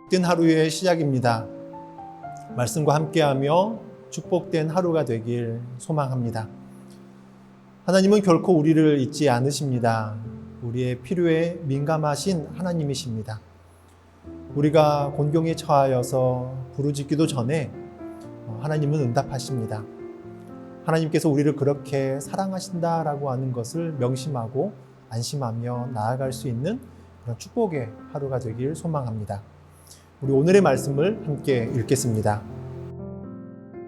된 하루의 시작입니다. 말씀과 함께하며 축복된 하루가 되길 소망합니다. 하나님은 결코 우리를 잊지 않으십니다. 우리의 필요에 민감하신 하나님이십니다. 우리가 곤경에 처하여서 부르짖기도 전에 하나님은 응답하십니다. 하나님께서 우리를 그렇게 사랑하신다라고 하는 것을 명심하고 안심하며 나아갈 수 있는 그런 축복의 하루가 되길 소망합니다. 우리 오늘의 말씀을 함께 읽겠습니다.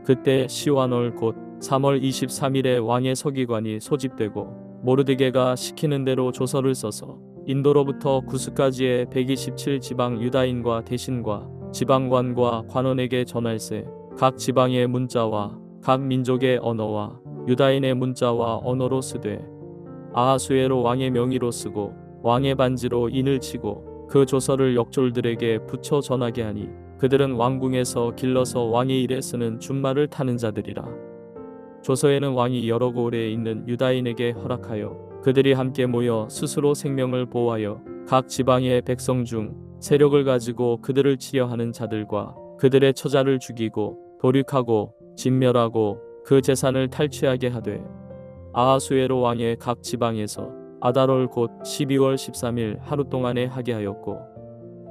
그때 시완월 곧 3월 23일에 왕의 서기관이 소집되고 모르드게가 시키는 대로 조서를 써서 인도로부터 구스까지의 127 지방 유다인과 대신과 지방관과 관원에게 전할세 각 지방의 문자와 각 민족의 언어와 유다인의 문자와 언어로 쓰되 아하수에로 왕의 명의로 쓰고 왕의 반지로 인을 치고 그 조서를 역졸들에게 붙여 전하게 하니 그들은 왕궁에서 길러서 왕의 일에 쓰는 준말을 타는 자들이라. 조서에는 왕이 여러 고을에 있는 유다인에게 허락하여 그들이 함께 모여 스스로 생명을 보호하여 각 지방의 백성 중 세력을 가지고 그들을 치려 하는 자들과 그들의 처자를 죽이고 도륙하고 진멸하고 그 재산을 탈취하게 하되 아하수에로 왕의 각 지방에서 아달월 곧 12월 13일 하루 동안에 하게 하였고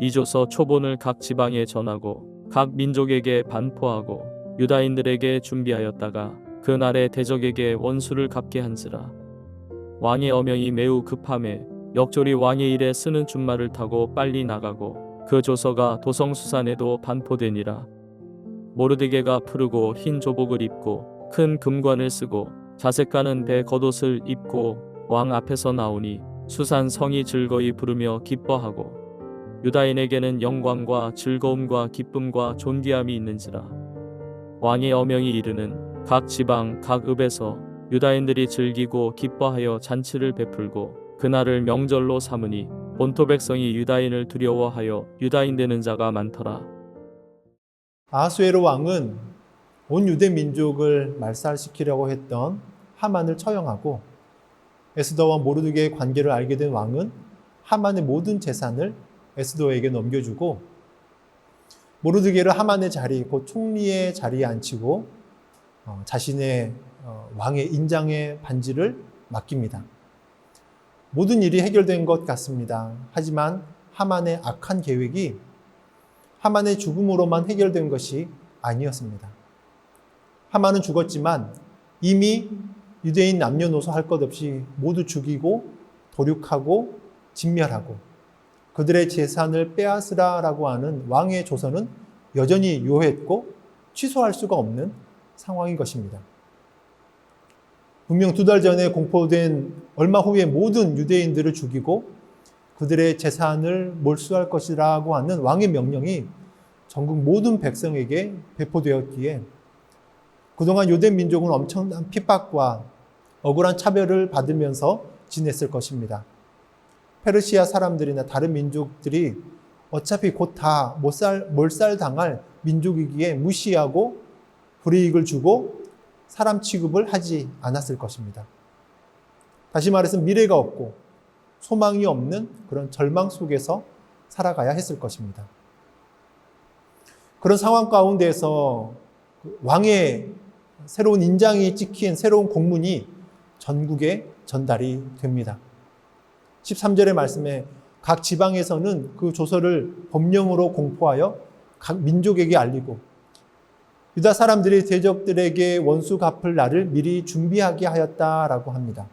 이 조서 초본을 각 지방에 전하고 각 민족에게 반포하고 유다인들에게 준비하였다가 그날에 대적에게 원수를 갚게 한지라. 왕의 어명이 매우 급함에 역졸이 왕의 일에 쓰는 준말을 타고 빨리 나가고 그 조서가 도성수산에도 반포되니라. 모르드게가 푸르고 흰 조복을 입고 큰 금관을 쓰고 자색 가는 배 겉옷을 입고 왕 앞에서 나오니 수산 성이 즐거이 부르며 기뻐하고 유다인에게는 영광과 즐거움과 기쁨과 존귀함이 있는지라. 왕의 어명이 이르는 각 지방 각 읍에서 유다인들이 즐기고 기뻐하여 잔치를 베풀고 그날을 명절로 삼으니 본토 백성이 유다인을 두려워하여 유다인 되는 자가 많더라. 아하수에로 왕은 온 유대 민족을 말살시키려고 했던 하만을 처형하고 에스더와 모르드게의 관계를 알게 된 왕은 하만의 모든 재산을 에스더에게 넘겨주고 모르드게를 하만의 자리, 곧 총리의 자리에 앉히고 자신의 왕의 인장의 반지를 맡깁니다. 모든 일이 해결된 것 같습니다. 하지만 하만의 악한 계획이 하만의 죽음으로만 해결된 것이 아니었습니다. 하만은 죽었지만 이미 유대인 남녀노소 할 것 없이 모두 죽이고 도륙하고 진멸하고 그들의 재산을 빼앗으라라고 하는 왕의 조서는 여전히 요했고 취소할 수가 없는 상황인 것입니다. 분명 2달 전에 공포된 얼마 후에 모든 유대인들을 죽이고 그들의 재산을 몰수할 것이라고 하는 왕의 명령이 전국 모든 백성에게 배포되었기에 그동안 유대 민족은 엄청난 핍박과 억울한 차별을 받으면서 지냈을 것입니다. 페르시아 사람들이나 다른 민족들이 어차피 곧 다 몰살당할 민족이기에 무시하고 불이익을 주고 사람 취급을 하지 않았을 것입니다. 다시 말해서 미래가 없고 소망이 없는 그런 절망 속에서 살아가야 했을 것입니다. 그런 상황 가운데서 왕의 새로운 인장이 찍힌 새로운 공문이 전국에 전달이 됩니다. 13절의 말씀에 각 지방에서는 그 조서를 법령으로 공포하여 각 민족에게 알리고 유다 사람들이 대적들에게 원수 갚을 날을 미리 준비하게 하였다라고 합니다.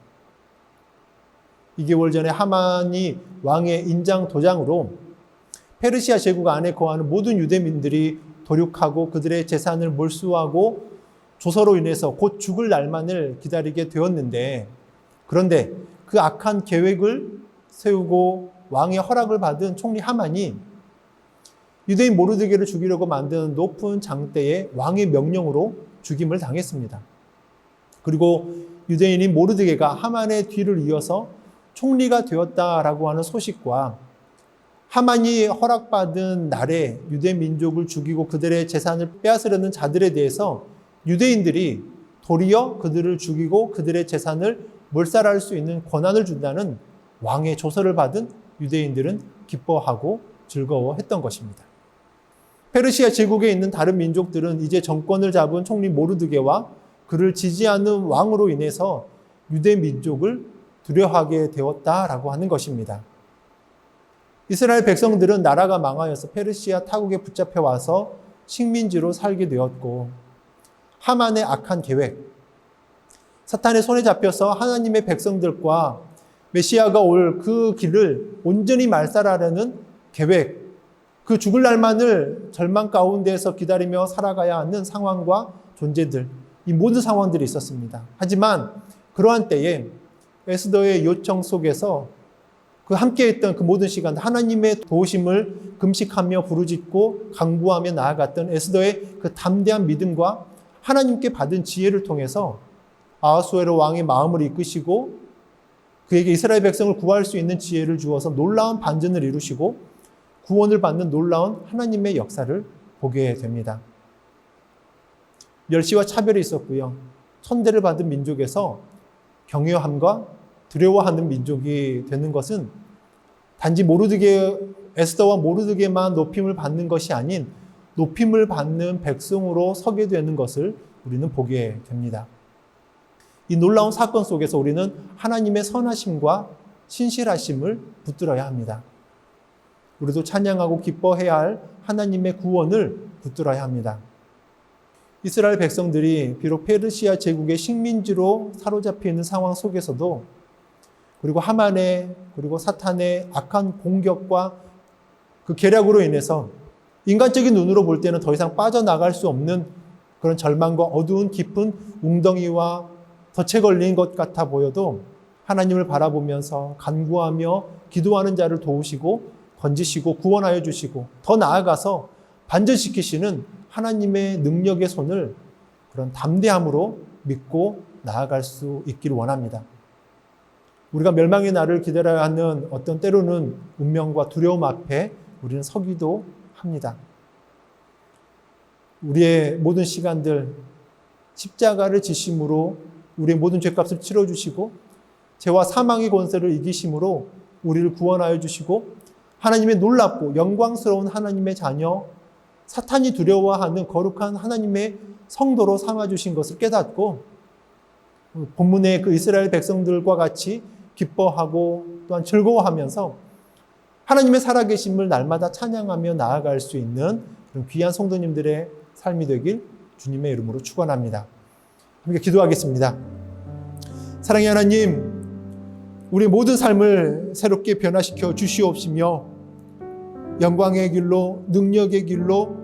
2개월 전에 하만이 왕의 인장 도장으로 페르시아 제국 안에 거하는 모든 유대민들이 도륙하고 그들의 재산을 몰수하고 조서로 인해서 곧 죽을 날만을 기다리게 되었는데 그런데 그 악한 계획을 세우고 왕의 허락을 받은 총리 하만이 유대인 모르드게를 죽이려고 만든 높은 장대에 왕의 명령으로 죽임을 당했습니다. 그리고 유대인인 모르드게가 하만의 뒤를 이어서 총리가 되었다라고 하는 소식과 하만이 허락받은 날에 유대 민족을 죽이고 그들의 재산을 빼앗으려는 자들에 대해서 유대인들이 도리어 그들을 죽이고 그들의 재산을 몰살할 수 있는 권한을 준다는 왕의 조서를 받은 유대인들은 기뻐하고 즐거워했던 것입니다. 페르시아 제국에 있는 다른 민족들은 이제 정권을 잡은 총리 모르드게와 그를 지지하는 왕으로 인해서 유대 민족을 두려워하게 되었다라고 하는 것입니다. 이스라엘 백성들은 나라가 망하여서 페르시아 타국에 붙잡혀 와서 식민지로 살게 되었고, 하만의 악한 계획, 사탄의 손에 잡혀서 하나님의 백성들과 메시아가 올 그 길을 온전히 말살하려는 계획, 그 죽을 날만을 절망 가운데에서 기다리며 살아가야 하는 상황과 존재들, 이 모든 상황들이 있었습니다. 하지만 그러한 때에 에스더의 요청 속에서 그 함께했던 그 모든 시간, 하나님의 도우심을 금식하며 부르짖고 간구하며 나아갔던 에스더의 그 담대한 믿음과 하나님께 받은 지혜를 통해서 아하수에로 왕의 마음을 이끄시고 그에게 이스라엘 백성을 구할 수 있는 지혜를 주어서 놀라운 반전을 이루시고 구원을 받는 놀라운 하나님의 역사를 보게 됩니다. 멸시와 차별이 있었고요. 천대를 받은 민족에서 경외함과 두려워하는 민족이 되는 것은 단지 에스더와 모르드게만 높임을 받는 것이 아닌 높임을 받는 백성으로 서게 되는 것을 우리는 보게 됩니다. 이 놀라운 사건 속에서 우리는 하나님의 선하심과 신실하심을 붙들어야 합니다. 우리도 찬양하고 기뻐해야 할 하나님의 구원을 붙들어야 합니다. 이스라엘 백성들이 비록 페르시아 제국의 식민지로 사로잡혀 있는 상황 속에서도 그리고 하만의 그리고 사탄의 악한 공격과 그 계략으로 인해서 인간적인 눈으로 볼 때는 더 이상 빠져나갈 수 없는 그런 절망과 어두운 깊은 웅덩이와 덫에 걸린 것 같아 보여도 하나님을 바라보면서 간구하며 기도하는 자를 도우시고 건지시고 구원하여 주시고 더 나아가서 반전시키시는 하나님의 능력의 손을 그런 담대함으로 믿고 나아갈 수 있기를 원합니다. 우리가 멸망의 날을 기다려야 하는 어떤 때로는 운명과 두려움 앞에 우리는 서기도 합니다. 우리의 모든 시간들 십자가를 지심으로 우리의 모든 죄값을 치러주시고 죄와 사망의 권세를 이기심으로 우리를 구원하여 주시고 하나님의 놀랍고 영광스러운 하나님의 자녀, 사탄이 두려워하는 거룩한 하나님의 성도로 삼아주신 것을 깨닫고 본문의 그 이스라엘 백성들과 같이 기뻐하고 또한 즐거워하면서 하나님의 살아계심을 날마다 찬양하며 나아갈 수 있는 그런 귀한 성도님들의 삶이 되길 주님의 이름으로 축원합니다. 함께 기도하겠습니다. 사랑의 하나님, 우리 모든 삶을 새롭게 변화시켜 주시옵시며 영광의 길로, 능력의 길로,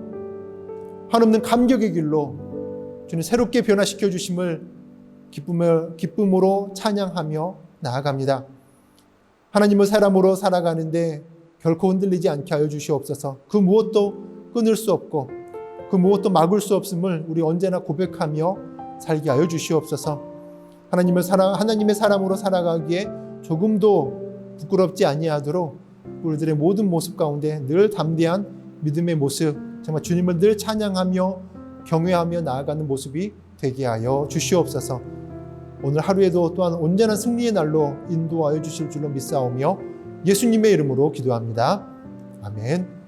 한없는 감격의 길로 주님 새롭게 변화시켜 주심을 기쁨으로 찬양하며 나아갑니다. 하나님의 사람으로 살아가는데 결코 흔들리지 않게 하여 주시옵소서. 그 무엇도 끊을 수 없고 그 무엇도 막을 수 없음을 우리 언제나 고백하며 살게 하여 주시옵소서. 하나님의 사람으로 살아가기에 조금도 부끄럽지 아니하도록 우리들의 모든 모습 가운데 늘 담대한 믿음의 모습, 정말 주님을 늘 찬양하며 경외하며 나아가는 모습이 되게 하여 주시옵소서. 오늘 하루에도 또한 온전한 승리의 날로 인도하여 주실 줄로 믿사오며 예수님의 이름으로 기도합니다. 아멘.